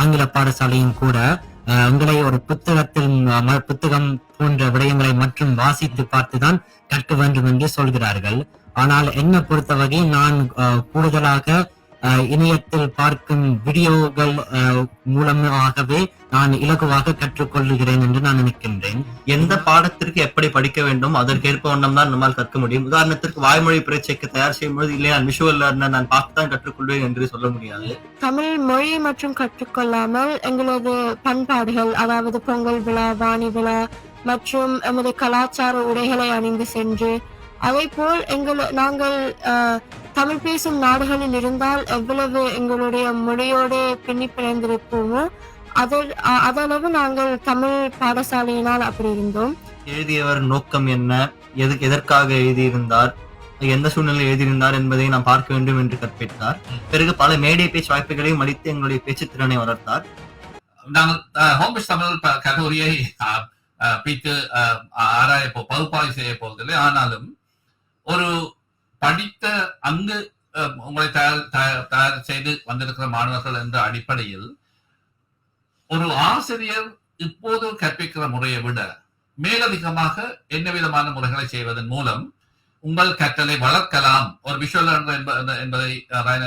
ஆங்கில பாடசாலையும் கூட உங்களை ஒரு புத்தகம் போன்ற விடயங்களை மற்றும் வாசித்து பார்த்துதான் கற்க வேண்டும் என்று சொல்கிறார்கள். ஆனால் என்னை பொறுத்த வகை நான் கூடுதலாக இணையத்தில் பார்க்கும் வீடியோகள் மூலமாகவே நான் இலகுவாக கற்றுக்கொள்ளுகிறேன் என்று நான் நினைக்கின்றேன். எந்த பாடத்திற்கு எப்படி படிக்க வேண்டும் அதற்கேற்ப வண்ணம் தான் நம்மால் கற்க முடியும். உதாரணத்திற்கு வாய்மொழி பரீட்சைக்கு தயார் செய்யும் போது இல்லையா விஷுவல் லேர்னர் நான் பார்த்துதான் கற்றுக்கொள்வேன் என்று சொல்ல முடியாது. தமிழ் மொழி மற்றும் கற்றுக்கொள்ளாமல் எங்களது பண்பாடுகள், அதாவது பொங்கல் விழா, வாணி விழா மற்றும் எமது கலாச்சார உடைகளை அணிந்து சென்று, அதே போல் நாங்கள் தமிழ் பேசும் நாடுகளில் இருந்தால் எவ்வளவு எங்களுடைய மொழியோடு பின்னி பிணைந்திருப்போமோ அதளவு நாங்கள் தமிழ் பாடசாலையினால் அப்படி இருந்தோம். எழுதியவர் நோக்கம் என்ன, எதற்காக எழுதியிருந்தார், எந்த சூழ்நிலை எழுதியிருந்தார் என்பதை நாம் பார்க்க வேண்டும் என்று கற்பித்தார். பிறகு பல மேடை பேச்சு வாய்ப்புகளையும் அளித்து எங்களுடைய பேச்சு திறனை வளர்த்தார். நாங்கள் ஹோம்ஸ் தமிழ் கல்லூரியை பித்து ஆராய பகுப்பாய்வு செய்ய போவதில்லை. ஆனாலும் ஒரு படித்த அங்கு உங்களை தயார் செய்து வந்திருக்கிற மாணவர்கள் என்ற அடிப்படையில் ஒரு ஆசிரியர் இப்போது கற்பிக்கிற முறையை விட மேலதிகமாக என்ன விதமான முறைகளை செய்வதன் மூலம் உங்கள் கற்றலை வளர்க்கலாம். ஒரு விஷுவல் என்பதை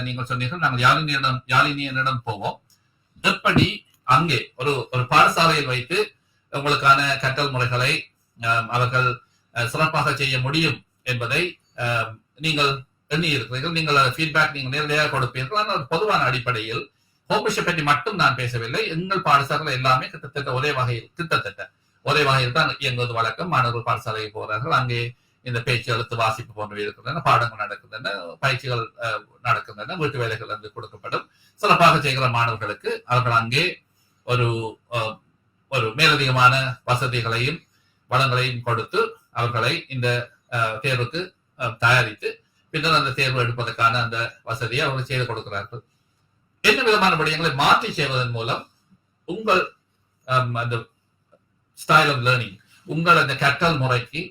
நீங்கள் சொன்னீர்கள். நாங்கள் யாழினியனிடம் போவோம். எப்படி அங்கே ஒரு பாடசாலையில் வைத்து உங்களுக்கான கற்றல் முறைகளை அவர்கள் சிறப்பாக செய்ய முடியும் என்பதை நீங்கள் எண்ணி இருக்கிறீர்கள். நீங்கள் ஃபீட்பேக் நீங்கள் நேரடியாக கொடுப்பீர்கள். ஆனால் பொதுவான அடிப்படையில் ஹோம்ஸ் பற்றி மட்டும் நான் பேசவில்லை. எங்கள் பாடசாலைகள் எல்லாமே கிட்டத்தட்ட ஒரே வகையில் தான் இயங்குவது வழக்கம். மாணவர்கள் பாடசாலைக்கு போகிறார்கள். அங்கே இந்த பேச்சு, எழுத்து, வாசிப்பு போன்றவை இருக்கின்றன, பாடங்கள் நடக்கின்றன, பயிற்சிகள் நடக்கின்றன, வீட்டு வேலைகள் வந்து கொடுக்கப்படும். சிறப்பாக செய்கிற மாணவர்களுக்கு அவர்கள் அங்கே ஒரு மேலதிகமான வசதிகளையும் வளங்களையும் கொடுத்து அவர்களை இந்த தேர்வுக்கு தயாரித்து பின்னர் அந்த தேர்வு எடுப்பதற்கான அந்த வசதியை அவர்கள் செய்து கொடுக்கிறார்கள். என்ன விதமான விடயங்களை மாற்றி செய்வதன் மூலம் உங்கள் அந்த ஸ்டைல் ஆஃப் லேர்னிங், உங்கள் அந்த கற்றல் முறைக்கு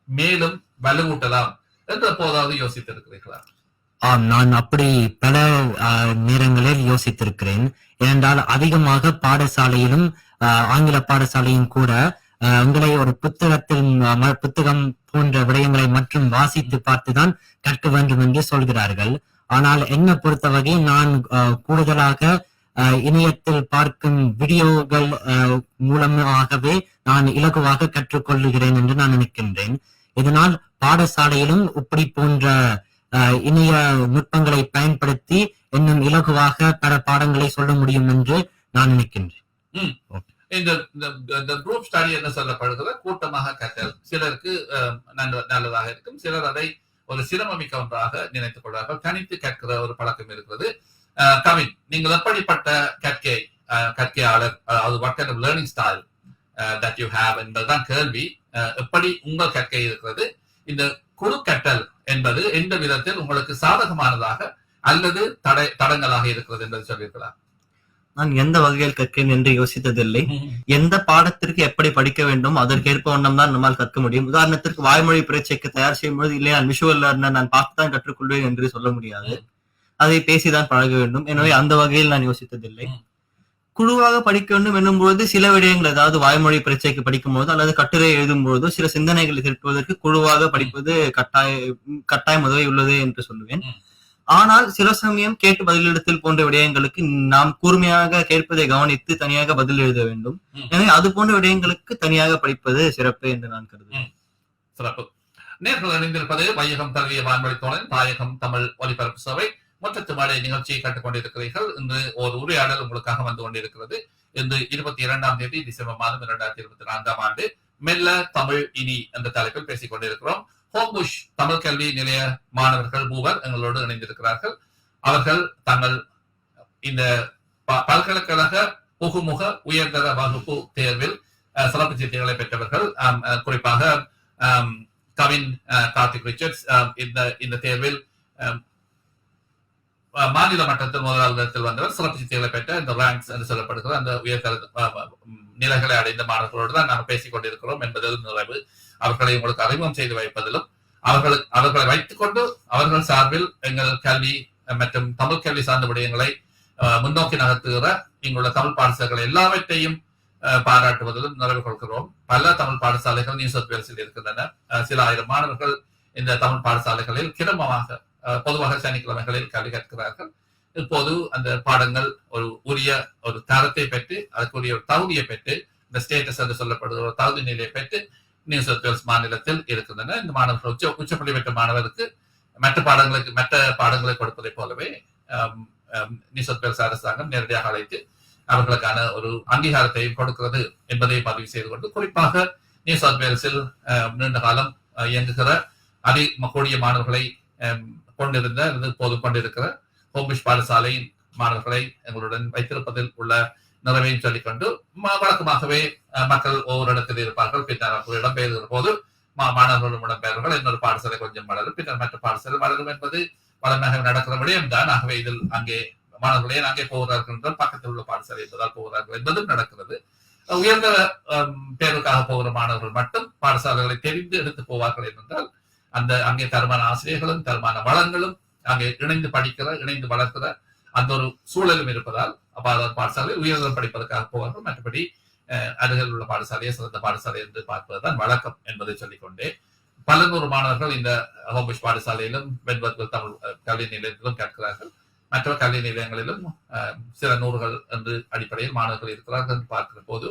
மேலும் வலுவூட்டலாம் என்று எப்போதாவது யோசித்திருக்கிறீர்களா? நான் அப்படி பல நேரங்களில் யோசித்திருக்கிறேன். ஏனென்றால் அதிகமாக பாடசாலையிலும் ஆங்கில பாடசாலையும் கூட உங்களை ஒரு புத்தகம் போன்ற விடயங்களை மற்றும் வாசித்து பார்த்துதான் கற்க வேண்டும் என்று சொல்கிறார்கள். ஆனால் என்னை பொறுத்த வகை நான் கூடுதலாக இணையத்தில் பார்க்கும் வீடியோகள் மூலமாகவே நான் இலகுவாக கற்றுக்கொள்ளுகிறேன் என்று நான் நினைக்கின்றேன். இதனால் பாடசாலையிலும் இப்படி போன்ற இணைய நுட்பங்களை பயன்படுத்தி இன்னும் இலகுவாக பல பாடங்களை சொல்ல முடியும் என்று நான் நினைக்கின்றேன். இந்த குரூப் ஸ்டடி என்ன சொல்லப்படுகிற கூட்டமாக கற்றல் சிலருக்கு நல்லதாக இருக்கும். சிலர் அதை ஒரு சிரமமிக்க ஒன்றாக நினைத்துக் கொள்வார்கள். தனித்து கற்கிற ஒரு பழக்கம் இருக்கிறது. கவின், நீங்கள் எப்படிப்பட்ட கற்கையாளர், அது what kind of learning style that you have என்பதுதான் கேள்வி. எப்படி உங்கள் கற்கை இருக்கிறது? இந்த குழு கற்றல் என்பது எந்த விதத்தில் உங்களுக்கு சாதகமானதாக அல்லது தடங்களாக இருக்கிறது என்பது சொல்லியிருக்கலாம். நான் எந்த வகையில் கற்கிறேன் என்று யோசித்ததில்லை. எந்த பாடத்திற்கு எப்படி படிக்க வேண்டும் அதற்கேற்ப வண்ணம் தான் நம்மால் கற்க முடியும். உதாரணத்திற்கு வாய்மொழி பரீட்சைக்கு தயார் செய்யும் போது இல்லையா விஷுவல் லேர்னர் நான் பார்த்துதான் கற்றுக்கொள்வேன் என்று சொல்ல முடியாது. அதை பேசிதான் பழக வேண்டும். எனவே அந்த வகையில் நான் யோசித்ததில்லை. குழுவாக படிக்க வேண்டும் என்னும் பொழுது சில விடயங்கள், அதாவது வாய்மொழி பரீட்சைக்கு படிக்கும் போது அல்லது கட்டுரை எழுதும் பொழுதோ சில சிந்தனைகளை திரட்டுவதற்கு குழுவாக படிப்பது கட்டாயம் உதவி உள்ளது என்று சொல்லுவேன். ஆனால் சில சமயம் கேட்டு பதிலெடுத்தல் போன்ற விடயங்களுக்கு நாம் கூர்மையாக கேட்பதை கவனித்து தனியாக பதில் எழுத வேண்டும். எனவே அது போன்ற விடயங்களுக்கு தனியாக படிப்பது சிறப்பு என்று நான் கருதுகிறேன். சிறப்பு. நேர்கள் அறிந்திருப்பது வையகம் தழுவிய வான்வழி தோழன் தாயகம் தமிழ் ஒலிபரப்பு சபை முற்றத்து மாலை நிகழ்ச்சியை கற்றுக் கொண்டிருக்கிறீர்கள். இன்று ஒரு உரையாடல் உங்களுக்காக வந்து கொண்டிருக்கிறது. இன்று 22ஆம் தேதி டிசம்பர் மாதம் 2024ஆம் ஆண்டு மெல்ல தமிழ் இனி என்ற தலைப்பில் பேசிக் கொண்டிருக்கிறோம். ஹோம்ஸ் தமிழ் கல்வி நிலைய மாணவர்கள் மூவர் எங்களோடு இணைந்திருக்கிறார்கள். அவர்கள் தங்கள் இந்த பல்கலைக்கழக புகுமுக உயர்தர வகுப்பு தேர்வில் சிறப்பு சீட்டுகளை பெற்றவர்கள். குறிப்பாக கவின் கார்த்திக் ரிச்சர்ட்ஸ் இந்த தேர்வில் மாநில மட்டத்தில் முதலாவது இடத்தில் வந்தவர். சிறப்பு சீட்டுகளை பெற்ற இந்த ரேங்க்ஸ் என்று சொல்லப்படுகிற அந்த உயர்தர நிலைகளை அடைந்த மாணவர்களோடு தான் நாங்கள் பேசிக் கொண்டிருக்கிறோம் என்பதில் நிறைவு. அவர்களை உங்களுக்கு அறிமுகம் செய்து வைப்பதிலும் அவர்களை வைத்துக் கொண்டு அவர்கள் சார்பில் எங்கள் கல்வி மற்றும் தமிழ் கல்வி சார்ந்த விடயங்களை முன்னோக்கி நகர்த்துகிற இங்குள்ள தமிழ் பாடசாலைகள் எல்லாவற்றையும் பாராட்டுவதிலும் நிறைவு கொள்கிறோம். பல தமிழ் பாடசாலைகள் நியூ சவுத் வேல்ஸில் இருக்கின்றன. சில ஆயிரம் மாணவர்கள் இந்த தமிழ் பாடசாலைகளில் கிரமமாக பொதுவாக சனிக்கிழமைகளில் கல்வி கற்கிறார்கள். இப்போது அந்த பாடங்கள் உரிய ஒரு தரத்தை பெற்று அதற்குரிய ஒரு தகுதியை பெற்று இந்த ஸ்டேட்டஸ் என்று சொல்லப்படுகிற ஒரு தகுதி நிலையை பெற்று நியூ சவுத் வேல்ஸ் மாநிலத்தில் இருக்கின்றன. இந்த மாணவர்கள் உச்சப்பள்ளி பெற்ற மாணவருக்கு மற்ற பாடங்களை கொடுப்பதை போலவே நியூ சவுத் வேல்ஸ் அரசாங்கம் நேரடியாக அழைத்து அவர்களுக்கான ஒரு அங்கீகாரத்தையும் கொடுக்கிறது என்பதை பதிவு செய்து கொண்டு, குறிப்பாக நியூ சவுத் வேல்ஸில் நீண்ட காலம் இயங்குகிற கூடிய மாணவர்களை கொண்டிருந்த இப்போது கொண்டிருக்கிற ஹோம்பிஷ் பாடசாலையின் மாணவர்களை எங்களுடன் வைத்திருப்பதில் உள்ள நிறைவையும் சொல்லிக்கொண்டு, வழக்கமாகவே மக்கள் ஒவ்வொரு இடத்தில் இருப்பார்கள். பின்னர் இடம்பெயர்கிற போது மாணவர்களும் இடம்பெயர்வர்கள் இன்னொரு பாடசாலை கொஞ்சம் வளரும், பின்னர் மற்ற பாடசாலை வளரும் என்பது வளமாக நடக்கிற விடயம்தான். ஆகவே இதில் அங்கே மாணவர்களே அங்கே போகிறார்கள் என்றால் பக்கத்தில் உள்ள பாடசாலை என்பதால் போகிறார்கள் என்பதும் நடக்கிறது. உயர்ந்த தேர்வுக்காக போகிற மாணவர்கள் மட்டும் பாடசாலைகளை தெரிந்து எடுத்து போவார்கள் என்றால் அங்கே தரமான ஆசிரியர்களும் தரமான வளங்களும் அங்கே இணைந்து படிக்கிற இணைந்து வளர்க்கிற அந்த ஒரு சூழலும் இருப்பதால் பாடசாலை உயர்தரம் படிப்பதற்காக போவார்கள். மற்றபடி அருகில் உள்ள பாடசாலையை சிறந்த பாடசாலை என்று பார்ப்பதுதான் வழக்கம் என்பதை சொல்லிக்கொண்டே, பல நூறு மாணவர்கள் இந்த ஹோம்பிஷ் பாடசாலையிலும் வெண்பத்வல் தமிழ் கல்வி நிலையத்திலும் கற்கிறார்கள். மற்ற கல்வி நிலையங்களிலும் சில நூறுகள் என்று அடிப்படையில் மாணவர்கள் இருக்கிறார்கள் என்று பார்க்கிற போது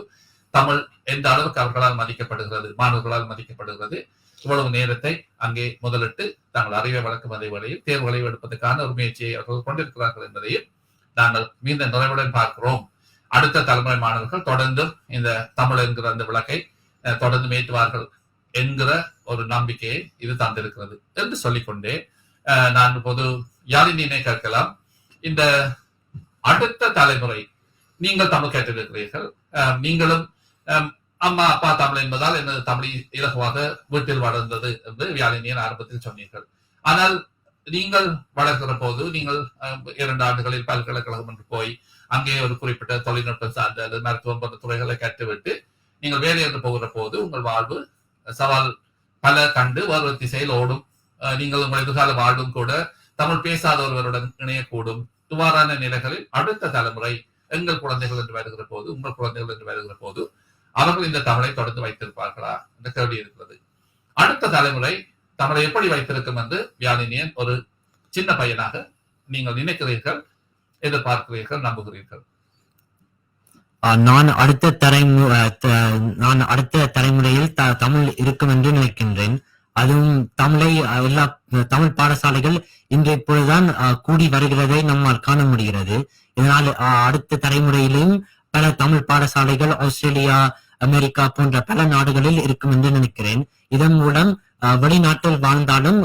தமிழ் எந்த அளவுக்கு அவர்களால் மதிக்கப்படுகிறது, மாணவர்களால் மதிக்கப்படுகிறது, இவ்வளவு நேரத்தை அங்கே முதலிட்டு தாங்கள் அறிவை வளர்க்கும் அதே வழியில் தேர்வுகளை எடுப்பதற்கான ஒரு முயற்சியை அவர்கள் கொண்டிருக்கிறார்கள் என்பதையும் நாங்கள் மீண்டும் நிறைவுடன் பார்க்கிறோம். அடுத்த தலைமுறை மாணவர்கள் தொடர்ந்து இந்த தமிழ் என்கிற அந்த விளக்கை தொடர்ந்து மேற்றுவார்கள் என்கிற ஒரு நம்பிக்கையை இது தந்திருக்கிறது என்று சொல்லிக்கொண்டே, நான் இப்போது யாழினியை கேட்கலாம். இந்த அடுத்த தலைமுறை நீங்கள் தமிழ் கேட்டிருக்கிறீர்கள், நீங்களும் அம்மா அப்பா தமிழ் என்பதால் எனது தமிழ் இலகுவாக வீட்டில் வளர்ந்தது என்று யாழினியின் ஆரம்பத்தில் சொன்னீர்கள். ஆனால் நீங்கள் வளர்க்கிற போது நீங்கள் 2 ஆண்டுகளில் பல்கலைக்கழகம் என்று போய் அங்கே ஒரு குறிப்பிட்ட தொழில்நுட்பம் சார்ந்த அல்லது மருத்துவம் போன்ற துறைகளை கற்றுவிட்டு நீங்கள் வேலை என்று போகிற போது உங்கள் வாழ்வு சவால் பல கண்டு வேறு திசையில் ஓடும். நீங்கள் உங்கள் எதிர்கால வாழ்வும் கூட தமிழ் பேசாத ஒருவருடன் இணையக்கூடும். இவ்வாறான நிலைகளில் அடுத்த தலைமுறை எங்கள் குழந்தைகள் என்று வருகிற போது உங்கள் குழந்தைகள் என்று வருகிற போது அவர்கள் இந்த தமிழை தொடர்ந்து வைத்திருப்பார்களா என்ற கேள்வி இருக்கிறது. அடுத்த தலைமுறை தமிழை எப்படி வைத்திருக்கும் என்று யாழினியன் ஒரு சின்ன பையனாக நீங்கள் நினைக்கிறீர்கள், எதிர்பார்க்கிறீர்கள், நம்புகிறீர்கள்? நான் அடுத்த தலைமுறையில் தமிழ் இருக்கும் என்று நினைக்கின்றேன். அதுவும் எல்லா தமிழ் பாடசாலைகள் இன்று இப்பொழுதுதான் கூடி வருகிறதை நம்மால் காண முடிகிறது. இதனால் அடுத்த தலைமுறையிலும் பல தமிழ் பாடசாலைகள் ஆஸ்திரேலியா, அமெரிக்கா போன்ற பல நாடுகளில் இருக்கும் என்று நினைக்கிறேன். இதன் மூலம் வெளிநாட்டில் வாழ்ந்தாலும்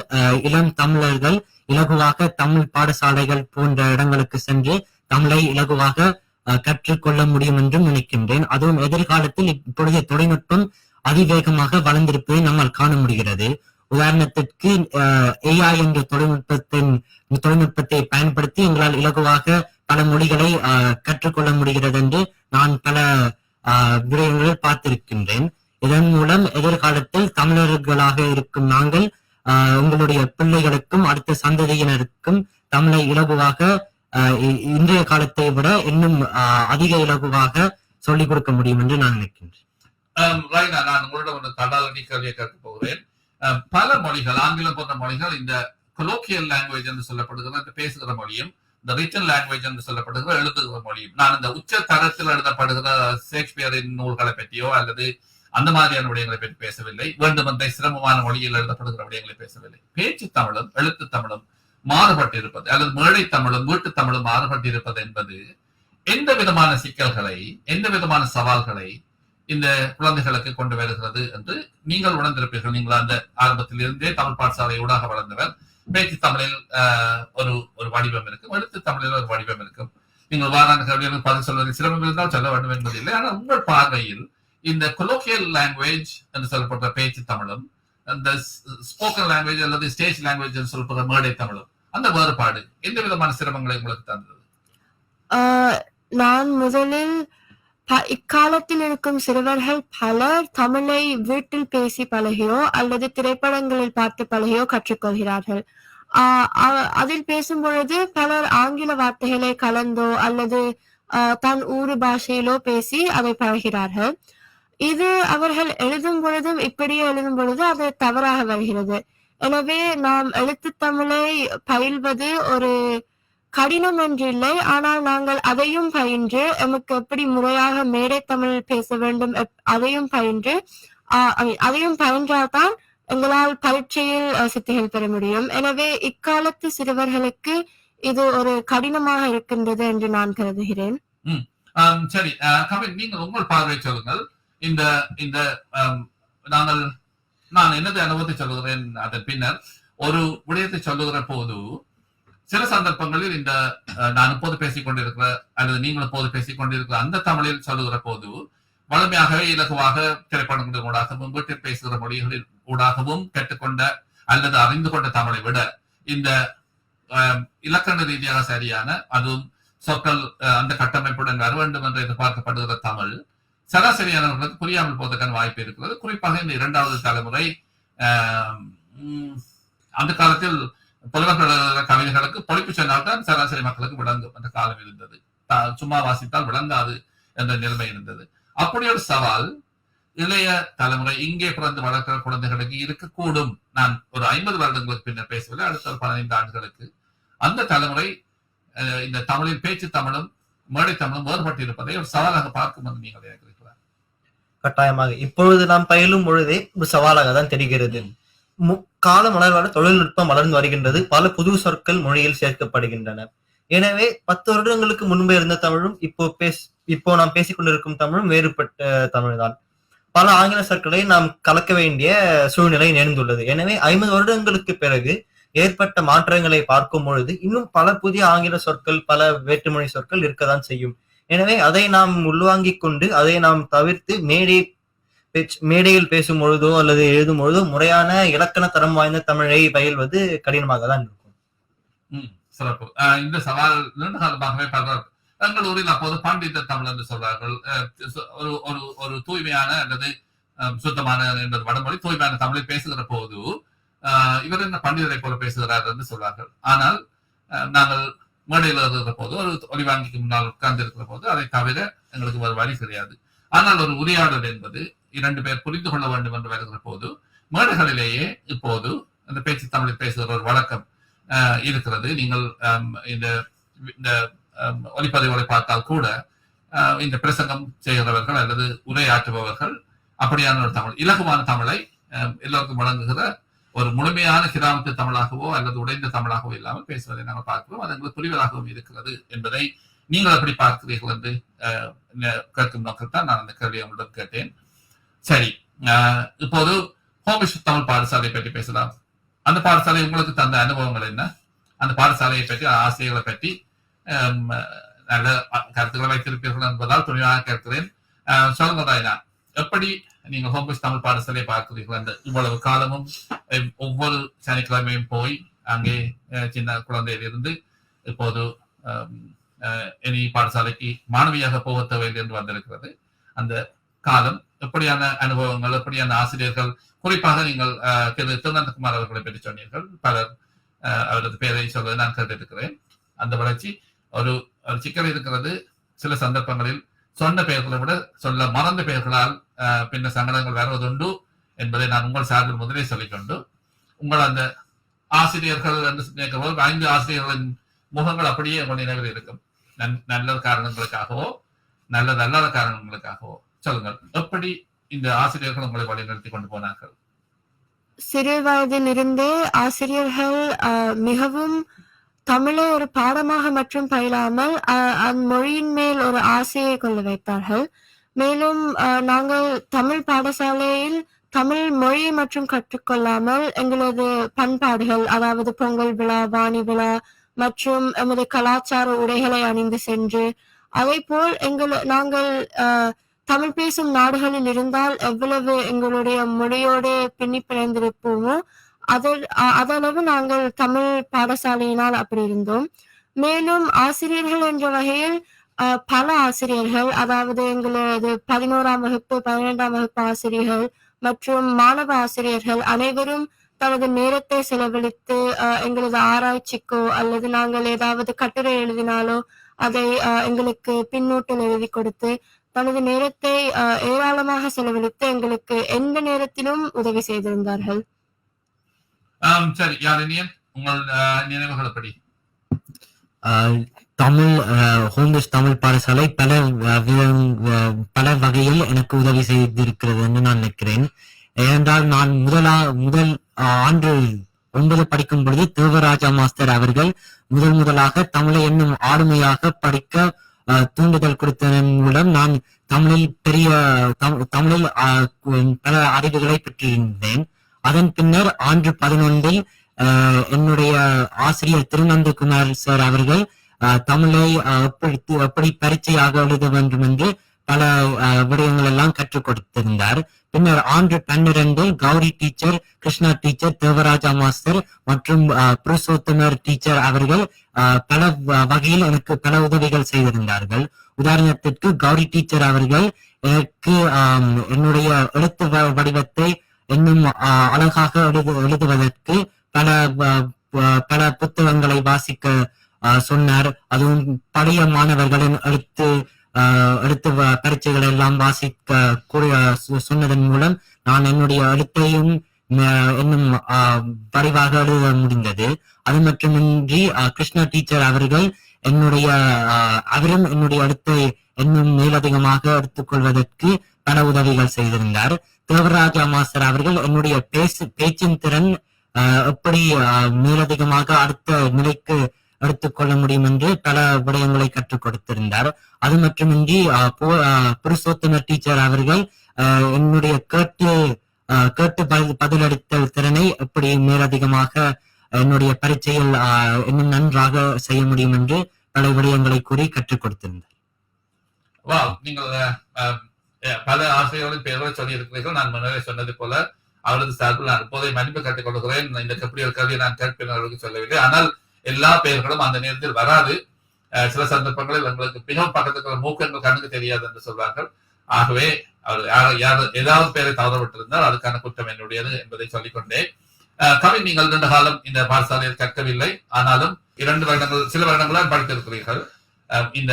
இளம் தமிழர்கள் இலகுவாக தமிழ் பாடசாலைகள் போன்ற இடங்களுக்கு சென்று தமிழை இலகுவாக கற்றுக்கொள்ள முடியும் என்றும் நினைக்கின்றேன். அதுவும் எதிர்காலத்தில் இப்பொழுது தொழில்நுட்பம் அதிவேகமாக வளர்ந்திருப்பதை நம்மால் காண முடிகிறது. உதாரணத்திற்கு AI என்ற தொழில்நுட்பத்தை பயன்படுத்தி எங்களால் இலகுவாக பல மொழிகளை கற்றுக்கொள்ள முடிகிறது என்று நான் பல விடயங்களில் பார்த்திருக்கின்றேன். இதன் மூலம் எதிர்காலத்தில் தமிழர்களாக இருக்கும் நாங்கள் உங்களுடைய பிள்ளைகளுக்கும் அடுத்த சந்ததியினருக்கும் தமிழை இலகுவாக இன்றைய காலத்தை விட இன்னும் அதிக இலகுவாக சொல்லிக் கொடுக்க முடியும் என்று நான் நினைக்கின்றேன். நான் உங்களோட ஒரு தடாலடி கேள்வியை கேட்க போகிறேன். பல மொழிகள், ஆங்கிலம் போன்ற மொழிகள் இந்த கொலோக்கியல் லாங்குவேஜ் என்று சொல்லப்படுகிற பேசுகிற மொழியும், இந்த ரிட்டன் லாங்குவேஜ் என்று சொல்லப்படுகிற எழுதுகிற மொழியும், நான் இந்த உச்ச தரத்தில் எழுதப்படுகிற ஷேக்ஸ்பியரின் நூல்களை பற்றியோ அல்லது அந்த மாதிரியான விடயங்களை பற்றி பேசவில்லை. வேண்டுமென்ற சிரமமான மொழியில் எழுதப்படுகிற விடயங்களை பேசவில்லை. பேச்சு தமிழும் எழுத்து தமிழும் மாறுபட்டிருப்பது அல்லது மேடை தமிழும் வீட்டு தமிழும் மாறுபட்டிருப்பது என்பது எந்த விதமான சிக்கல்களை, எந்த விதமான சவால்களை இந்த குழந்தைகளுக்கு கொண்டு வருகிறது என்று நீங்கள் உணர்ந்திருப்பீர்கள். நீங்கள் அந்த ஆரம்பத்தில் இருந்தே தமிழ் பாடசாலை ஊடாக வளர்ந்தவர். பேச்சு தமிழில் ஒரு வடிவம் இருக்கும், எழுத்து தமிழில் ஒரு வடிவம் இருக்கும். நீங்கள் வாரான கேள்விகளுக்கு பதில் சொல்வதில் சிரமம் இருந்தால் சொல்ல வேண்டும் என்பதில்லை. ஆனால் உங்கள் பார்வையில் இந்த கொலோக்கியல் லாங்குவேஜ் என்று சொல்லப்படுற பேச்சு தமிழும் அந்த ஸ்போக்கன் லாங்குவேஜ் அல்லது ஸ்டேஜ் லாங்குவேஜ் என்று சொல்லப்படுற மேடை தமிழும் அந்த வேறுபாடு எந்த விதமான சிரமங்களை உங்களுக்கு தந்தது? நான் முதலில் இக்காலத்தில் இருக்கும் சிறுவர்கள் பலர் தமிழை வீட்டில் பேசி பழகியோ அல்லது திரைப்படங்களில் பார்த்து பழகியோ கற்றுக்கொள்கிறார்கள். அதில் பேசும் பொழுது பலர் ஆங்கில வார்த்தைகளை கலந்தோ அல்லது தன் ஊரு பாஷையிலோ பேசி அதை பழகிறார்கள். இது அவர்கள் எழுதும் பொழுதும் இப்படியே எழுதும் பொழுது அது தவறாக வருகிறது. எனவே நாம் எழுத்து தமிழை பயில்வது ஒரு கடினம் என்றில்லை. ஆனால் நாங்கள் அதையும் பயின்று எமக்கு எப்படி முறையாக மேடை தமிழ் பேச வேண்டும் அதையும் பயின்று அதையும் பயின்றால்தான் எங்களால் பரீட்சையில் சித்திகள் பெற முடியும். எனவே இக்காலத்து சிறுவர்களுக்கு இது ஒரு கடினமாக இருக்கின்றது என்று நான் கருதுகிறேன். சரி கவின், நீங்கள் உங்கள் பார்வை சொல்லுங்கள். இந்த இந்த நான் என்னது அனுபவத்தை சொல்லுகிறேன். அதன் பின்னர் ஒரு விடயத்தை சொல்லுகிற போது சில சந்தர்ப்பங்களில் இந்த நான் இப்போது பேசிக் கொண்டிருக்கிற அல்லது நீங்கள் இப்போது பேசிக் கொண்டிருக்கிற அந்த தமிழில் சொல்லுகிற போது வலிமையாகவே இலகுவாக திரைப்படங்களின் ஊடாகவும் வீட்டில் பேசுகிற மொழிகளின் ஊடாகவும் கேட்டுக்கொண்ட அல்லது அறிந்து கொண்ட தமிழை விட இந்த இலக்கண ரீதியாக சரியான அதுவும் சொற்கள் அந்த கட்டமைப்புடன் வர வேண்டும் என்று எதிர்பார்க்கப்படுகிற தமிழ் சராசரியானவர்களுக்கு புரியாமல் போவதற்கான வாய்ப்பு இருக்கிறது. குறிப்பாக இந்த 2வது தலைமுறை அந்த காலத்தில் புலவர்கள் கவிதைகளுக்கு பொழிப்பு சொன்னால்தான் சராசரி மக்களுக்கு விளங்கும் என்ற காலம் இருந்தது. சும்மா வாசித்தால் விளங்காது என்ற நிலைமை இருந்தது. அப்படி ஒரு சவால் இளைய தலைமுறை இங்கே பிறந்து வளர்க்கிற குழந்தைகளுக்கு இருக்கக்கூடும். நான் ஒரு 50 வருடங்களுக்கு பின்னர் பேசவில்லை, அடுத்த ஒரு 15 ஆண்டுகளுக்கு அந்த தலைமுறை இந்த தமிழில் பேச்சு தமிழும் மேடை தமிழும் வேறுபட்டு இருப்பதை ஒரு சவாலாக பார்க்கும் என்று நீங்கள் நினைக்கிறீர்களா? கட்டாயமாக இப்பொழுது நாம் பயிலும் பொழுதே ஒரு சவாலாக தான் தெரிகிறது. காலம் வளர்வாட தொழில்நுட்பம் வளர்ந்து வருகின்றது. பல புது சொற்கள் மொழியில் சேர்க்கப்படுகின்றன. எனவே 10 வருடங்களுக்கு முன்பு இருந்த தமிழும் இப்போ நாம் பேசிக்கொண்டிருக்கும் தமிழும் வேறுபட்ட தமிழ் தான். பல ஆங்கில சொற்களை நாம் கலக்க வேண்டிய சூழ்நிலை நேர்ந்துள்ளது. எனவே 50 வருடங்களுக்கு பிறகு ஏற்பட்ட மாற்றங்களை பார்க்கும் பொழுது இன்னும் பல புதிய ஆங்கில சொற்கள், பல வேற்றுமொழி சொற்கள் இருக்கதான் செய்யும். எனவே அதை நாம் உள்வாங்கிக் கொண்டு அதை நாம் தவிர்த்து மேடையில் பேசும் பொழுதோ அல்லது எழுதும் பொழுதோ முறையான இலக்கண தரம் வாய்ந்த தமிழை பயில்வது கடினமாக தான் இருக்கும். சிறப்பு. இந்த சவால் நீண்ட காலமாகவே பலர் எங்கள் ஊரில் அப்போது பாண்டித்த தமிழ் என்று சொல்றார்கள். ஒரு தூய்மையான அல்லது சுத்தமான என்பது வடமொழி, தூய்மையான தமிழை பேசுகிற போது இவர் என்ன பண்டிதரை போல பேசுகிறார் என்று சொல்வார்கள். ஆனால் நாங்கள் மேடையில் இருக்கிற போது ஒரு ஒலிவாங்கிக்கு முன்னால் உட்கார்ந்து இருக்கிற போது அதை தவிர எங்களுக்கு ஒரு வழி கிடையாது. ஆனால் ஒரு உரையாடல் என்பது 2 பேர் புரிந்து கொள்ள வேண்டும் என்று வருகிற போது மேடைகளிலேயே இப்போது அந்த பேச்சு தமிழில் பேசுகிற ஒரு வழக்கம் இருக்கிறது. நீங்கள் இந்த ஒலிப்பதிவுகளை பார்த்தால் கூட இந்த பிரசங்கம் செய்கிறவர்கள் அல்லது உரையாற்றுபவர்கள் அப்படியான ஒரு தமிழ், இலகுவான தமிழை எல்லோருக்கும் வழங்குகிற ஒரு முழுமையான கிராமத்து தமிழாகவோ அல்லது உடைந்த தமிழாகவோ இல்லாமல் பேசுவதை நாங்கள் பார்க்கிறோம். அது எங்களுக்கு புரிவதாகவும் இருக்கிறது என்பதை நீங்கள் எப்படி பார்க்கிறீர்கள் என்று கேட்கும் நோக்கத்தான் நான் அந்த கேள்வியை உங்களிடம் கேட்டேன். சரி, இப்போது ஹோமிஷ் தமிழ் பாடசாலை பற்றி பேசலாம். அந்த பாடசாலை உங்களுக்கு தந்த அனுபவங்கள் என்ன? அந்த பாடசாலையை பற்றி, ஆசிரியர்களை பற்றி நல்ல கருத்துக்களை வைத்திருப்பீர்கள் என்பதால் துணிவாக கேட்கிறேன். சொல்லுங்க ராய்னா, எப்படி நீங்க ஹோமிஷ் தமிழ் பாடசாலையை பார்க்கிறீர்கள்? அந்த இவ்வளவு காலமும் ஒவ்வொரு சனிக்கிழமையும் போய் அங்கே சின்ன குழந்தையிலிருந்து இப்போது இனி பாடசாலைக்கு மாணவியாக போக தேவையில்லை என்று வந்திருக்கிறது. அந்த காலம் எப்படியான அனுபவங்கள், எப்படியான ஆசிரியர்கள், குறிப்பாக நீங்கள் திரு திருநந்தகுமார் அவர்களை பற்றி சொன்னீர்கள். பலர் அவரது பெயரை சொல்வதை நான் கேட்டிருக்கிறேன். அந்த வளர்ச்சி ஒரு சிக்கல் இருக்கிறது. சில சந்தர்ப்பங்களில் சொன்ன பெயர்களை விட சொல்ல மறந்த பெயர்களால் பின்ன சங்கடங்கள் வருவதுண்டு என்பதை நான் உங்கள் சார்பில் முதலே சொல்லிக்கொண்டு, உங்கள் அந்த ஆசிரியர்கள் என்று நினைக்கிறோம் 5 ஆசிரியர்களின் முகங்கள் அப்படியே உங்கள் நினைவில் இருக்கும். நல்ல காரணங்களுக்காகவோ நல்ல காரணங்களுக்காகவோ சொல்லுங்கள், எப்படி இந்த ஆசிரியர்கள் உங்களை வழிநடத்தி கொண்டு போனார்கள்? சிறு வயதிலிருந்தே ஆசிரியர்கள் மிகவும் தமிழை ஒரு பாடமாக மற்றும் பயிலாமல் அம்மொழியின் மேல் ஒரு ஆசையை கொள்ள வைத்தார்கள். மேலும் நாங்கள் தமிழ் பாடசாலையில் தமிழ் மொழி மற்றும் கற்றுக்கொள்ளாமல் எங்களது பண்பாடுகள், அதாவது பொங்கல் விழா, வாணி விழா மற்றும் எமது கலாச்சார உடைகளை அணிந்து சென்று, அதே போல் நாங்கள் தமிழ் பேசும் நாடுகளில் இருந்தால் எவ்வளவு எங்களுடைய மொழியோடு பின்னி பிணைந்திருப்போமோ அதளவு நாங்கள் தமிழ் பாடசாலையினால் அப்படி இருந்தோம். மேலும் ஆசிரியர்கள் என்ற வகையில் பல ஆசிரியர்கள், அதாவது எங்களது 11ஆம் வகுப்பு 12ஆம் வகுப்பு ஆசிரியர்கள் மற்றும் மாணவ ஆசிரியர்கள் அனைவரும் தனது நேரத்தை செலவழித்து எங்களது ஆராய்ச்சிக்கோ அல்லது நாங்கள் ஏதாவது கட்டுரை எழுதினாலோ அதை எங்களுக்கு பின்னூட்டில் எழுதி கொடுத்து தனது நேரத்தை ஏராளமாக செலவழித்து எங்களுக்கு எந்த நேரத்திலும் உதவி செய்திருந்தார்கள். சரி, யாழினியன், உங்கள் நினைவுகள் எப்படி? தமிழ் ஹோம்ஸ் தமிழ் பாடசாலை பல வகையில் எனக்கு உதவி செய்திருக்கிறது என்று நான் நினைக்கிறேன். ஏனென்றால் நான் முதல் ஆண்டு 9 படிக்கும் பொழுது தேவராஜா மாஸ்டர் அவர்கள் முதலாக தமிழை இன்னும் ஆளுமையாக படிக்க தூண்டுதல் கொடுத்ததன் மூலம் நான் தமிழில் பல அறிவுகளை பெற்றிருந்தேன். அதன் பின்னர் ஆண்டு 11 என்னுடைய ஆசிரியர் திருநந்தகுமார் சார் அவர்கள் தமிழை எப்படி பரீட்சையாக எழுத வேண்டும் என்று பல விடயங்கள் எல்லாம் கற்றுக் கொடுத்திருந்தார். பின்னர் ஆண்டு 12 Gowri teacher, Krishna teacher, Devaraja master மற்றும் புருஷோத்தமர் டீச்சர் அவர்கள் பல வகையில் எனக்கு பல உதவிகள் செய்திருந்தார்கள். உதாரணத்திற்கு கௌரி டீச்சர் அவர்கள் எனக்கு என்னுடைய எழுத்து வடிவத்தை இன்னும் அழகாக எழுதுவதற்கு பல புத்தகங்களை வாசிக்க சொன்னார். அதுவும் பழைய மாணவர்களின் எழுத்து பரீட்சைகளை எல்லாம் வாசிக்க சொன்னதன் மூலம் நான் என்னுடைய எழுத்தையும் இன்னும் வடிவாக எழுத முடிந்தது. அது மட்டுமின்றி கிருஷ்ணா டீச்சர் அவர்கள் அவரும் என்னுடைய எழுத்தை இன்னும் மேலதிகமாக எடுத்துக்கொள்வதற்கு பல உதவிகள் செய்திருந்தார். தேவராஜா மாஸ்டர் அவர்கள் என்னுடைய பேச்சின் திறன் எப்படி மேலதிகமாக அடுத்த நிலைக்கு எடுத்துக்கொள்ள முடியும் என்று பல விடயங்களை கற்றுக் கொடுத்திருந்தார். அது மட்டுமின்றி புருஷோத்தமர் டீச்சர் அவர்கள் என்னுடைய கேட்டு பதிலளித்தல் திறனை எப்படி மேலதிகமாக என்னுடைய பரீட்சையில் இன்னும் நன்றாக செய்ய முடியும் என்று பல விடயங்களை கூறி கற்றுக் கொடுத்திருந்தார். நீங்கள் பல ஆசிரியர்களின் பெயர்களை சொல்லி இருக்கிறீர்கள். நான் முன்னரே சொன்னது போல அவரது சார்பில் நான் இப்போதை மன்னிப்பு கற்றுக் கொள்கிறேன். இந்த கப்படி கல்வியை நான் கேட்பினர்களுக்கு சொல்லவில்லை. ஆனால் எல்லா பெயர்களும் அந்த நேரத்தில் வராது. சில சந்தர்ப்பங்களில் எங்களுக்கு மிகவும் பக்கத்துக்கு மூக்கங்கள் கண்ணுக்கு தெரியாது என்று சொல்வார்கள். ஆகவே அவர் ஏதாவது பெயரை தவறவிட்டிருந்தால் அதுக்கான குற்றம் என்னுடையது என்பதை சொல்லிக்கொண்டே, கவி, நீங்கள் 2 காலம் இந்த பாடசாலையில் கற்கவில்லை. ஆனாலும் சில வருடங்களால் படித்திருக்கிறீர்கள். இந்த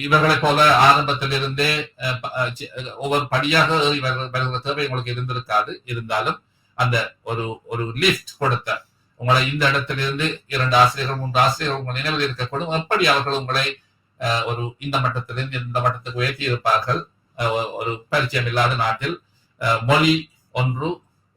இவர்களைப் போல ஆரம்பத்திலிருந்தே ஒவ்வொரு படியாக வருகிற தேவை உங்களுக்கு இருந்திருக்காது. இருந்தாலும் அந்த ஒரு லிஃப்ட் கொடுத்த உங்களை இந்த இடத்திலிருந்து 2 ஆசிரியர்கள் 3 ஆசிரியர்கள் உங்கள் நினைவில் இருக்கக்கூடும். எப்படி அவர்கள் உங்களை இந்த மட்டத்திலிருந்து இந்த மட்டத்துக்கு உயர்த்தி இருப்பார்கள். ஒரு பரிச்சயம் இல்லாத நாட்டில் மொழி ஒன்று,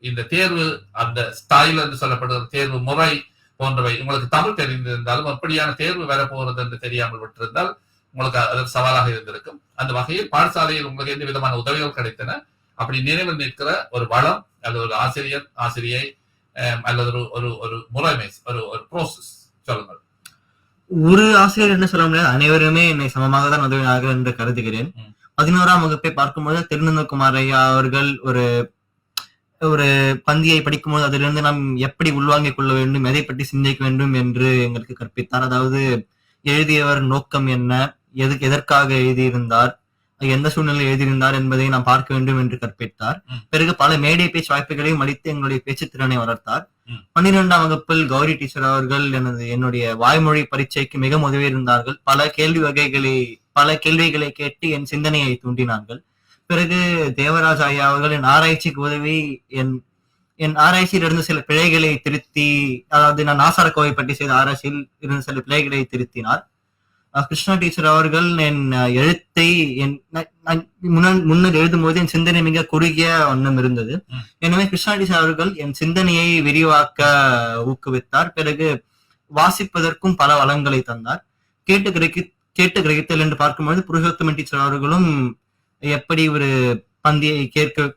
இந்த தேர்வு, அந்த ஸ்டைல் என்று சொல்லப்படுகிற தேர்வு முறை போன்றவை உங்களுக்கு தமிழ் தெரிந்திருந்தாலும் அப்படியான தேர்வு வரப்போகிறது என்று தெரியாமல் விட்டிருந்தால் உங்களுக்கு அது சவாலாக இருந்திருக்கும். அந்த வகையில் பாடசாலையில் உங்களுக்கு எந்த விதமான உதவிகள் கிடைத்தன? அப்படி நினைவில் நிற்கிற ஒரு வளம் அல்லது ஒரு ஆசிரியை அல்லது ஒரு முறைமை, ஒரு ப்ரோசஸ் சொல்லுங்கள். ஒரு ஆசிரியர் என்ன சொல்ல முடியாது, அனைவருமே என்னை சமமாக தான் உதவினார்கள் என்று கருதுகிறேன். 11ஆம் வகுப்பை பார்க்கும்போது திருநந்தகுமார் ஐயா அவர்கள் ஒரு பந்தியை படிக்கும்போது அதிலிருந்து நாம் எப்படி உள்வாங்கிக் கொள்ள வேண்டும், எதை பற்றி சிந்திக்க வேண்டும் என்று எங்களுக்கு கற்பித்தார். அதாவது எழுதியவர் நோக்கம் என்ன, எதற்காக எழுதியிருந்தார், எந்த சூழ்நிலை எழுதியிருந்தார் என்பதை நாம் பார்க்க வேண்டும் என்று கற்பித்தார். பிறகு பல மேடை பேச்சு வாய்ப்புகளையும் அளித்து எங்களுடைய பேச்சு திறனை வளர்த்தார். 12ஆம் வகுப்பில் கௌரி டீச்சர் அவர்கள் என்னுடைய வாய்மொழி பரீட்சைக்கு மிக உதவி இருந்தார்கள். பல கேள்விகளை கேட்டு என் சிந்தனையை தூண்டினார்கள். பிறகு தேவராஜ் ஐயா அவர்கள் என் ஆராய்ச்சிக்கு உதவி என் ஆராய்ச்சியில் இருந்து சில பிழைகளை திருத்தி, அதாவது நான் ஆசாரக்கோவை பற்றி செய்த ஆராய்ச்சியில் இருந்து சில பிழைகளை திருத்தினார். கிருஷ்ணா டீச்சர் அவர்கள் என் எழுத்தை முன்னர் எழுதும் போது என் சிந்தனை மிக குறுகிய வண்ணம் இருந்தது. எனவே கிருஷ்ணா டீச்சர் அவர்கள் என் சிந்தனையை விரிவாக்க ஊக்குவித்தார். பிறகு வாசிப்பதற்கும் பல வளங்களை தந்தார். கேட்டு கிரகித்தல் என்று பார்க்கும்போது புருஷோத்தமன் டீச்சர் அவர்களும் எப்படி ஒரு பந்தியை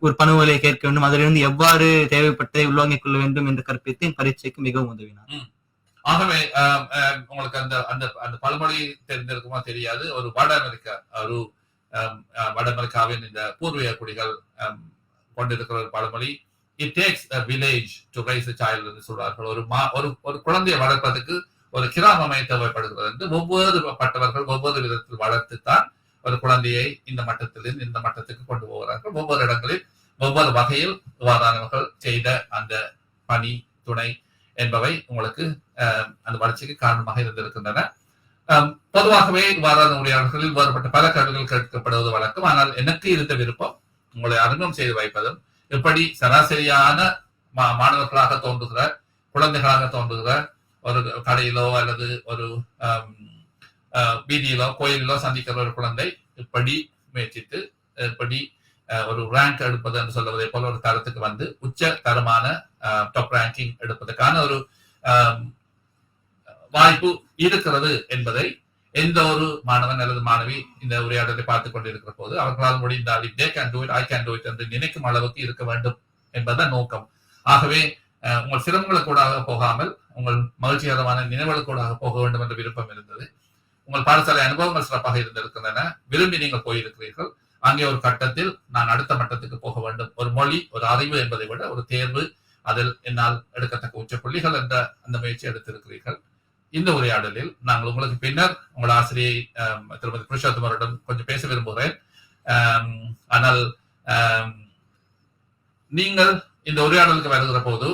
ஒரு பணுவலை கேட்க வேண்டும், அதிலிருந்து எவ்வாறு தேவைப்பட்டதை உள்வாங்கிக் கொள்ள வேண்டும் என்று கற்பித்து என் பரீட்சைக்கு மிகவும் உதவினார். ஆகவே உங்களுக்கு அந்த பழமொழி தெரிந்திருக்குமா தெரியாது, ஒரு வட அமெரிக்காவின் இந்த பூர்வீக குடிகள் கொண்டிருக்கிற ஒரு பழமொழி, it takes a village to raise a child என்று சொல்றார்கள். ஒரு குழந்தையை வளர்ப்பதற்கு ஒரு கிராமமே தேவைப்படுகிறது என்று ஒவ்வொரு பட்டவர்கள் ஒவ்வொரு விதத்தில் வளர்த்துத்தான் ஒரு குழந்தையை இந்த மட்டத்திலிருந்து இந்த மட்டத்துக்கு கொண்டு போகிறார்கள். ஒவ்வொரு இடங்களில் ஒவ்வொரு வகையில் வாதானவர்கள் செய்த அந்த பணி, துணை என்பவை உங்களுக்கு அந்த வளர்ச்சிக்கு காரணமாக இருந்திருக்கின்றன. பொதுவாகவே இவ்வாறான உரையாடல்களில் வேறுபட்ட பல கேள்விகள் கேட்கப்படுவது வழக்கம். ஆனால் எனக்கு இருந்த விருப்பம் உங்களை அறிமுகம் செய்து வைப்பதும், இப்படி சராசரியான மாணவர்களாக தோன்றுகிற, குழந்தைகளாக தோன்றுகிற ஒரு கடையிலோ அல்லது ஒரு வீதியிலோ கோயிலிலோ சந்திக்கிற ஒரு குழந்தை இப்படி முயற்சித்து இப்படி ஒரு ரேங்க் எடுப்பது என்று சொல்வதை போல ஒரு தரத்துக்கு வந்து உச்ச தரமான டாப் ரேங்கிங் எடுப்பதற்கான ஒரு வாய்ப்பு இருக்கிறது என்பதை எந்த ஒரு மாணவன் அல்லது மாணவி இந்த உரையாடலை பார்த்துக் கொண்டிருக்கிற போது அவர்களால் முடிந்தால் they can do it, I can do it என்று நினைக்கும் அளவுக்கு இருக்க வேண்டும் என்பதுதான் நோக்கம். ஆகவே உங்கள் சிரமங்களுக்கூடாக போகாமல் உங்கள் மகிழ்ச்சிகரமான நினைவுகளுக்கூடாக போக வேண்டும் என்ற விருப்பம் இருந்தது. உங்கள் பாடசாலை அனுபவங்கள் சிறப்பாக இருந்திருக்கின்றன. விரும்பி நீங்கள் போயிருக்கிறீர்கள். அங்கே ஒரு கட்டத்தில் நான் அடுத்த மட்டத்துக்கு போக வேண்டும், ஒரு மொழி, ஒரு அறிவு என்பதை விட ஒரு தேர்வு, அதில் என்னால் எடுக்கத்தக்க உச்ச புள்ளிகள் என்ற அந்த முயற்சி எடுத்திருக்கிறீர்கள். இந்த உரையாடலில் நாங்கள் உங்களுக்கு பின்னர் உங்கள் ஆசிரியை திருமதி புருஷோத்தமரிடம் கொஞ்சம் பேச விரும்புகிறேன். ஆனால் நீங்கள் இந்த உரையாடலுக்கு வருகிற போது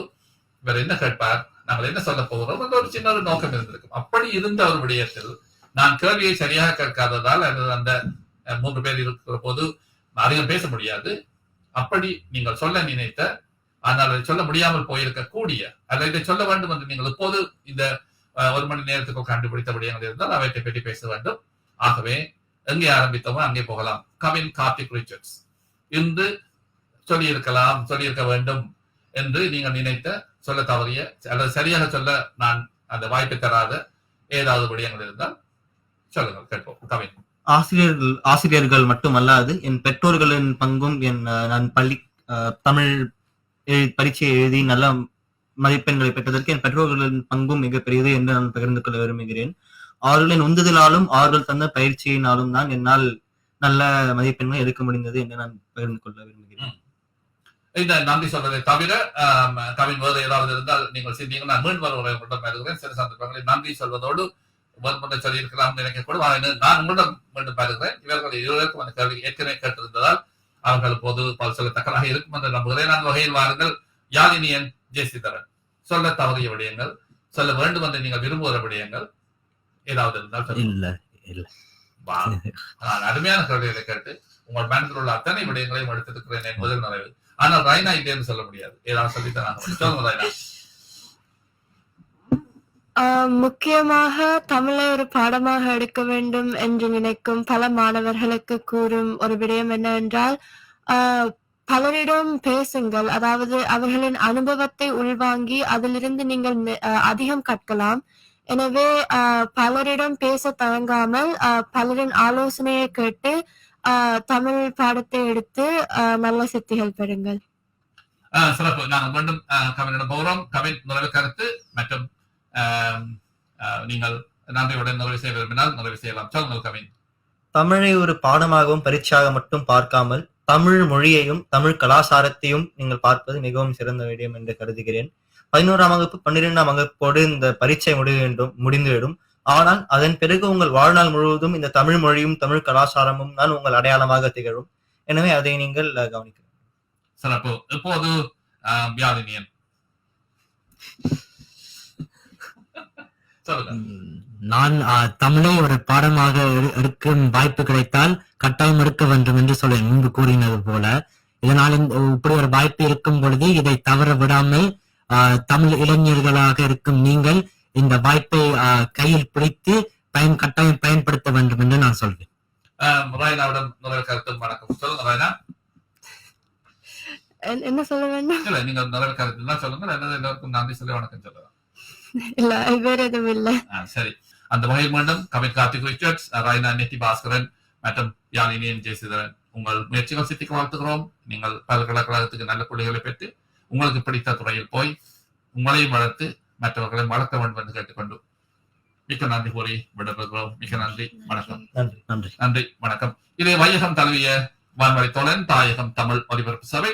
இவர் என்ன கேட்பார், நாங்கள் என்ன சொல்ல போகிறோம் என்ற ஒரு சின்ன ஒரு நோக்கம் இருந்திருக்கும். அப்படி இருந்த ஒரு விடயத்தில் நான் கேள்வியை சரியாக கேட்காததால் அல்லது அந்த 3 பேர் இருக்கிற போது அதிகம் பேச முடியாது. அப்படி நீங்கள் சொல்ல நினைத்த ஆனால் அதை சொல்ல முடியாமல் போயிருக்கக்கூடிய அல்லது இதை சொல்ல வேண்டும் என்று நீங்கள் இப்போது இந்த 1 மணி நேரத்துக்கு கண்டுபிடித்த விடயங்கள் இருந்தால் அவற்றை பற்றி பேச வேண்டும். ஆகவே எங்கே ஆரம்பித்தோமோ அங்கே போகலாம். கவின் கார்த்திக் ரிச்சர்ட்ஸ் இன்று சொல்லியிருக்க வேண்டும் என்று நீங்கள் நினைத்த, சொல்ல தவறிய அல்லது சரியாக சொல்ல நான் அந்த வாய்ப்பை தராத ஏதாவது விடயங்கள் இருந்தால் சொல்லுங்கள், கேட்போம். கவின். ஆசிரியர்கள் மட்டுமல்லாது என் பெற்றோர்களின் பங்கும், நான் பள்ளி தமிழ் பரீட்சையை எழுதி நல்ல மதிப்பெண்களை பெற்றதற்கு என் பெற்றோர்களின் பங்கும் மிகப்பெரியது என்று நான் பகிர்ந்து கொள்ள விரும்புகிறேன். அவர்களின் உந்துதலாலும் அவர்கள் தந்த பயிற்சியினாலும் தான் என்னால் நல்ல மதிப்பெண்களை எடுக்க முடிந்தது என்று நான் பகிர்ந்து கொள்ள விரும்புகிறேன். இந்த நன்றி சொல்வதை தவிர கவின் வேறு ஏதாவது இருந்தால் நீங்கள் சிந்திங்க. நான் மீண்டும் உங்களிடம் பெறுகிறேன். சில சந்தர்ப்பங்களில் நன்றி சொல்வதோடு சொல்லியிருக்கலாம் நினைக்கக்கூடும். நான் உங்களிடம் மீண்டும் பெறுகிறேன். இவர்கள் இருவருக்கும் அந்த கேள்வி ஏற்கனவே கேட்டிருந்ததால் அவர்கள் பொது பல் சொல்லத்தக்கதாக இருக்கும் என்று நம்புகிறேன். அந்த வகையில் வாருங்கள். யாழினியன் ஜெயசிதரன், சொல்ல தவறிய விடயங்கள், சொல்ல வேண்டும் என்று நீங்கள் விரும்புகிற விடயங்கள் ஏதாவது இருந்தால் இல்ல. நான் அருமையான கேள்விகளை கேட்டு உங்கள் மனதில் உள்ள அத்தனை விடயங்களையும் எடுத்திருக்கிறேன் என் முதல் நிறைவு. ஆனால் ரைனா இல்லைன்னு சொல்ல முடியாது. ஏதாவது சொல்லித்தான் சொல்லுங்க ரைனா. முக்கியமாக தமிழை ஒரு பாடமாக எடுக்க வேண்டும் என்று நினைக்கும் பல மாணவர்களுக்கு கூறும் ஒரு விடயம் என்னவென்றால், பலரிடம் பேசுங்கள். அதாவது அவர்களின் அனுபவத்தை உள்வாங்கி அதிலிருந்து நீங்கள் அதிகம் கற்கலாம். எனவே பலரிடம் பேச தயங்காமல் பலரின் ஆலோசனையை கேட்டு தமிழ் பாடத்தை எடுத்து நல்ல சித்திகள் பெறுங்கள். சிறப்பு. நாங்கள் மீண்டும் கவினிடம் போகிறோம். கவின் நிறைவு கருத்து மற்றும் நீங்கள் நன்றியுடன் நிறைவு செய்ய விரும்பினால் நிறைவு செய்யலாம். சொல்லுங்கள் கவின். தமிழை ஒரு பாடமாகவும் பரீட்சையாக மட்டும் பார்க்காமல் தமிழ் மொழியையும் தமிழ் கலாச்சாரத்தையும் நீங்கள் பார்ப்பது மிகவும் சிறந்த விடயம் என்று கருதுகிறேன். 11ஆம் வகுப்பு 12ஆம் வகுப்போடு இந்த பரீட்சை முடிந்துவிடும். ஆனால் அதன் பிறகு உங்கள் வாழ்நாள் முழுவதும் இந்த தமிழ் மொழியும் தமிழ் கலாச்சாரமும் தான் உங்கள் அடையாளமாக திகழும். எனவே அதை நீங்கள் கவனிக்க வேண்டும். சிறப்பு. இப்போது யாழினியன் நான் தமிழை ஒரு பாடமாக எடுக்கும் வாய்ப்பு கிடைத்தால் கட்டாயம் எடுக்க வேண்டும் என்று சொல்ல முன்பு கூறினது போல, இதனால் இப்படி ஒரு வாய்ப்பு இருக்கும் பொழுது இதை தவற விடாமல் தமிழ் இளைஞர்களாக இருக்கும் நீங்கள் இந்த வாய்ப்பை கையில் பிடித்து கட்டாயம் பயன்படுத்த வேண்டும் என்று நான் சொல்வேன். என்ன சொல்ல வேண்டும்? நீங்க நிறைய கருத்து தான் சொல்லுங்க. எல்லாருக்கும் நன்றி சொல்லி வணக்கம் சொல்லலாம். இல்ல, வேற எதுவும் இல்ல. சரி. அந்த வகையில் மீண்டும் கவின் கார்த்திக் ரிச்சர்ட்ஸ், ராய்னா நெத்தி பாஸ்கரன் மற்றும் யாழினியன் ஜெயசிதரன், உங்கள் முயற்சிகள் சித்திக்கு வாழ்த்துகிறோம். நீங்கள் பல்கலைக்கழகத்துக்கு நல்ல புள்ளிகளை பெற்று உங்களுக்கு பிடித்த துறையில் போய் உங்களையும் வளர்த்து மற்றவர்களையும் வளர்க்க வேண்டும் என்று கேட்டுக்கொண்டு மிக்க நன்றி கூறி விடைபெறுகிறோம். மிக்க நன்றி, வணக்கம். நன்றி, வணக்கம். இது வையகம் தழுவிய வான்வழி தோழன் தாயகம் தமிழ் ஒலிபரப்பு சபை.